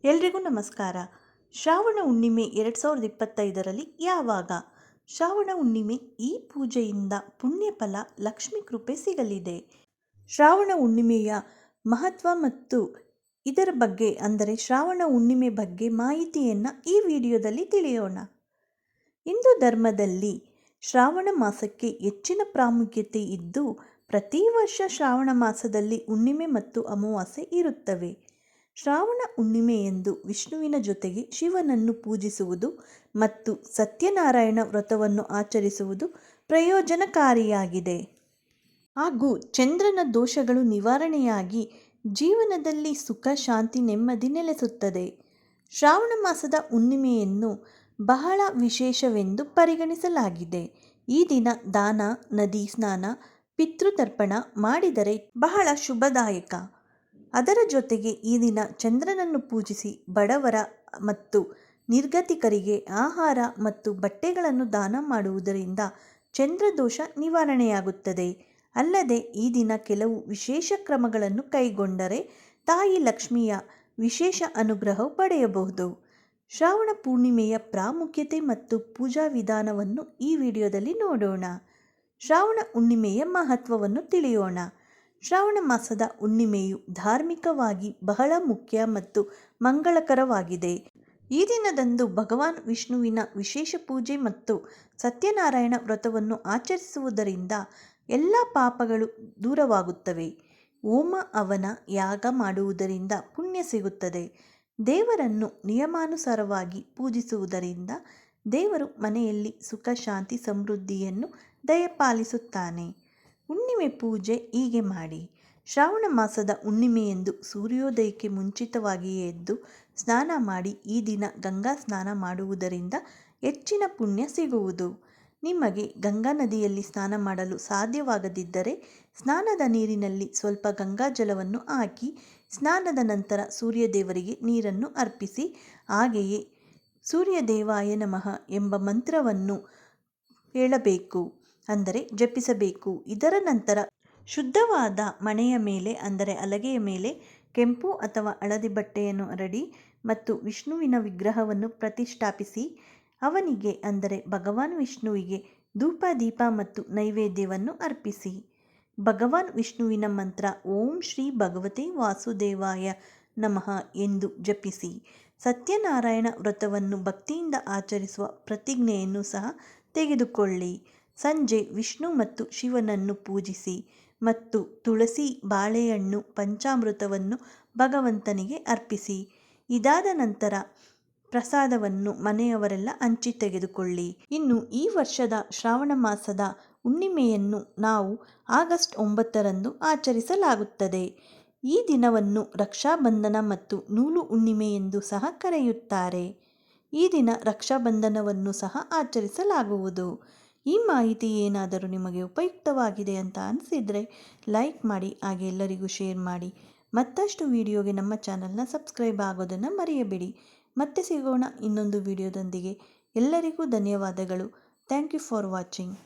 ಎಲ್ರಿಗೂ ನಮಸ್ಕಾರ. ಶ್ರಾವಣ ಹುಣ್ಣಿಮೆ 2025ರಲ್ಲಿ ಯಾವಾಗ? ಶ್ರಾವಣ ಹುಣ್ಣಿಮೆ ಈ ಪೂಜೆಯಿಂದ ಪುಣ್ಯಫಲ, ಲಕ್ಷ್ಮಿ ಕೃಪೆ ಸಿಗಲಿದೆ. ಶ್ರಾವಣ ಹುಣ್ಣಿಮೆಯ ಮಹತ್ವ ಮತ್ತು ಇದರ ಬಗ್ಗೆ ಅಂದರೆ ಶ್ರಾವಣ ಹುಣ್ಣಿಮೆ ಬಗ್ಗೆ ಮಾಹಿತಿಯನ್ನು ಈ ವಿಡಿಯೋದಲ್ಲಿ ತಿಳಿಯೋಣ. ಹಿಂದೂ ಧರ್ಮದಲ್ಲಿ ಶ್ರಾವಣ ಮಾಸಕ್ಕೆ ಹೆಚ್ಚಿನ ಪ್ರಾಮುಖ್ಯತೆ ಇದ್ದು, ಪ್ರತಿ ವರ್ಷ ಶ್ರಾವಣ ಮಾಸದಲ್ಲಿ ಹುಣ್ಣಿಮೆ ಮತ್ತು ಅಮಾವಾಸ್ಯೆ ಇರುತ್ತವೆ. ಶ್ರಾವಣ ಹುಣ್ಣಿಮೆಯಂದು ವಿಷ್ಣುವಿನ ಜೊತೆಗೆ ಶಿವನನ್ನು ಪೂಜಿಸುವುದು ಮತ್ತು ಸತ್ಯನಾರಾಯಣ ವ್ರತವನ್ನು ಆಚರಿಸುವುದು ಪ್ರಯೋಜನಕಾರಿಯಾಗಿದೆ. ಹಾಗೂ ಚಂದ್ರನ ದೋಷಗಳು ನಿವಾರಣೆಯಾಗಿ ಜೀವನದಲ್ಲಿ ಸುಖ, ಶಾಂತಿ, ನೆಮ್ಮದಿ ನೆಲೆಸುತ್ತದೆ. ಶ್ರಾವಣ ಮಾಸದ ಹುಣ್ಣಿಮೆಯನ್ನು ಬಹಳ ವಿಶೇಷವೆಂದು ಪರಿಗಣಿಸಲಾಗಿದೆ. ಈ ದಿನ ದಾನ, ನದಿ ಸ್ನಾನ, ಪಿತೃತರ್ಪಣ ಮಾಡಿದರೆ ಬಹಳ ಶುಭದಾಯಕ. ಅದರ ಜೊತೆಗೆ ಈ ದಿನ ಚಂದ್ರನನ್ನು ಪೂಜಿಸಿ ಬಡವರ ಮತ್ತು ನಿರ್ಗತಿಕರಿಗೆ ಆಹಾರ ಮತ್ತು ಬಟ್ಟೆಗಳನ್ನು ದಾನ ಮಾಡುವುದರಿಂದ ಚಂದ್ರದೋಷ ನಿವಾರಣೆಯಾಗುತ್ತದೆ. ಅಲ್ಲದೆ ಈ ದಿನ ಕೆಲವು ವಿಶೇಷ ಕ್ರಮಗಳನ್ನು ಕೈಗೊಂಡರೆ ತಾಯಿ ಲಕ್ಷ್ಮಿಯ ವಿಶೇಷ ಅನುಗ್ರಹ ಪಡೆಯಬಹುದು. ಶ್ರಾವಣ ಪೂರ್ಣಿಮೆಯ ಪ್ರಾಮುಖ್ಯತೆ ಮತ್ತು ಪೂಜಾ ವಿಧಾನವನ್ನು ಈ ವಿಡಿಯೋದಲ್ಲಿ ನೋಡೋಣ. ಶ್ರಾವಣ ಹುಣ್ಣಿಮೆಯ ಮಹತ್ವವನ್ನು ತಿಳಿಯೋಣ. ಶ್ರಾವಣ ಮಾಸದ ಹುಣ್ಣಿಮೆಯು ಧಾರ್ಮಿಕವಾಗಿ ಬಹಳ ಮುಖ್ಯ ಮತ್ತು ಮಂಗಳಕರವಾಗಿದೆ. ಈ ದಿನದಂದು ಭಗವಾನ್ ವಿಷ್ಣುವಿನ ವಿಶೇಷ ಪೂಜೆ ಮತ್ತು ಸತ್ಯನಾರಾಯಣ ವ್ರತವನ್ನು ಆಚರಿಸುವುದರಿಂದ ಎಲ್ಲ ಪಾಪಗಳು ದೂರವಾಗುತ್ತವೆ. ಹೋಮ, ಹವನ, ಯಾಗ ಮಾಡುವುದರಿಂದ ಪುಣ್ಯ ಸಿಗುತ್ತದೆ. ದೇವರನ್ನು ನಿಯಮಾನುಸಾರವಾಗಿ ಪೂಜಿಸುವುದರಿಂದ ದೇವರು ಮನೆಯಲ್ಲಿ ಸುಖ, ಶಾಂತಿ, ಸಮೃದ್ಧಿಯನ್ನು ದಯಪಾಲಿಸುತ್ತಾನೆ. ಹುಣ್ಣಿಮೆ ಪೂಜೆ ಹೀಗೆ ಮಾಡಿ. ಶ್ರಾವಣ ಮಾಸದ ಹುಣ್ಣಿಮೆಯಂದು ಸೂರ್ಯೋದಯಕ್ಕೆ ಮುಂಚಿತವಾಗಿಯೇ ಎದ್ದು ಸ್ನಾನ ಮಾಡಿ ಈ ದಿನ ಗಂಗಾ ಸ್ನಾನ ಮಾಡುವುದರಿಂದ ಹೆಚ್ಚಿನ ಪುಣ್ಯ ಸಿಗುವುದು. ನಿಮಗೆ ಗಂಗಾ ನದಿಯಲ್ಲಿ ಸ್ನಾನ ಮಾಡಲು ಸಾಧ್ಯವಾಗದಿದ್ದರೆ ಸ್ನಾನದ ನೀರಿನಲ್ಲಿ ಸ್ವಲ್ಪ ಗಂಗಾಜಲವನ್ನು ಹಾಕಿ ಸ್ನಾನದ ನಂತರ ಸೂರ್ಯದೇವರಿಗೆ ನೀರನ್ನು ಅರ್ಪಿಸಿ ಹಾಗೆಯೇ ಸೂರ್ಯದೇವಾಯ ನಮಃ ಎಂಬ ಮಂತ್ರವನ್ನು ಹೇಳಬೇಕು, ಅಂದರೆ ಜಪಿಸಬೇಕು. ಇದರ ನಂತರ ಶುದ್ಧವಾದ ಮಣೆಯ ಮೇಲೆ ಅಂದರೆ ಹಲಗೆಯ ಮೇಲೆ ಕೆಂಪು ಅಥವಾ ಹಳದಿ ಬಟ್ಟೆಯನ್ನು ಹರಡಿ ಮತ್ತು ವಿಷ್ಣುವಿನ ವಿಗ್ರಹವನ್ನು ಪ್ರತಿಷ್ಠಾಪಿಸಿ ಅವನಿಗೆ ಅಂದರೆ ಭಗವಾನ್ ವಿಷ್ಣುವಿಗೆ ಧೂಪ, ದೀಪ ಮತ್ತು ನೈವೇದ್ಯವನ್ನು ಅರ್ಪಿಸಿ. ಭಗವಾನ್ ವಿಷ್ಣುವಿನ ಮಂತ್ರ ಓಂ ಶ್ರೀ ಭಗವತೆ ವಾಸುದೇವಾಯ ನಮಃ ಎಂದು ಜಪಿಸಿ. ಸತ್ಯನಾರಾಯಣ ವ್ರತವನ್ನು ಭಕ್ತಿಯಿಂದ ಆಚರಿಸುವ ಪ್ರತಿಜ್ಞೆಯನ್ನು ಸಹ ತೆಗೆದುಕೊಳ್ಳಿ. ಸಂಜೆ ವಿಷ್ಣು ಮತ್ತು ಶಿವನನ್ನು ಪೂಜಿಸಿ ಮತ್ತು ತುಳಸಿ, ಬಾಳೆಹಣ್ಣು, ಪಂಚಾಮೃತವನ್ನು ಭಗವಂತನಿಗೆ ಅರ್ಪಿಸಿ. ಇದಾದ ನಂತರ ಪ್ರಸಾದವನ್ನು ಮನೆಯವರೆಲ್ಲ ಹಂಚಿ ತೆಗೆದುಕೊಳ್ಳಿ. ಇನ್ನು ಈ ವರ್ಷದ ಶ್ರಾವಣ ಮಾಸದ ಹುಣ್ಣಿಮೆಯನ್ನು ನಾವು ಆಗಸ್ಟ್ 9ರಂದು ಆಚರಿಸಲಾಗುತ್ತದೆ. ಈ ದಿನವನ್ನು ರಕ್ಷಾಬಂಧನ ಮತ್ತು ನೂಲು ಹುಣ್ಣಿಮೆ ಎಂದು ಸಹ ಕರೆಯುತ್ತಾರೆ. ಈ ದಿನ ರಕ್ಷಾಬಂಧನವನ್ನು ಸಹ ಆಚರಿಸಲಾಗುವುದು. ಈ ಮಾಹಿತಿ ಏನಾದರೂ ನಿಮಗೆ ಉಪಯುಕ್ತವಾಗಿದೆ ಅಂತ ಅನಿಸಿದರೆ ಲೈಕ್ ಮಾಡಿ, ಹಾಗೆ ಎಲ್ಲರಿಗೂ ಶೇರ್ ಮಾಡಿ. ಮತ್ತಷ್ಟು ವಿಡಿಯೋಗೆ ನಮ್ಮ ಚಾನಲ್ನ ಸಬ್ಸ್ಕ್ರೈಬ್ ಆಗೋದನ್ನು ಮರೆಯಬೇಡಿ. ಮತ್ತೆ ಸಿಗೋಣ ಇನ್ನೊಂದು ವಿಡಿಯೋದೊಂದಿಗೆ. ಎಲ್ಲರಿಗೂ ಧನ್ಯವಾದಗಳು. Thank you for watching.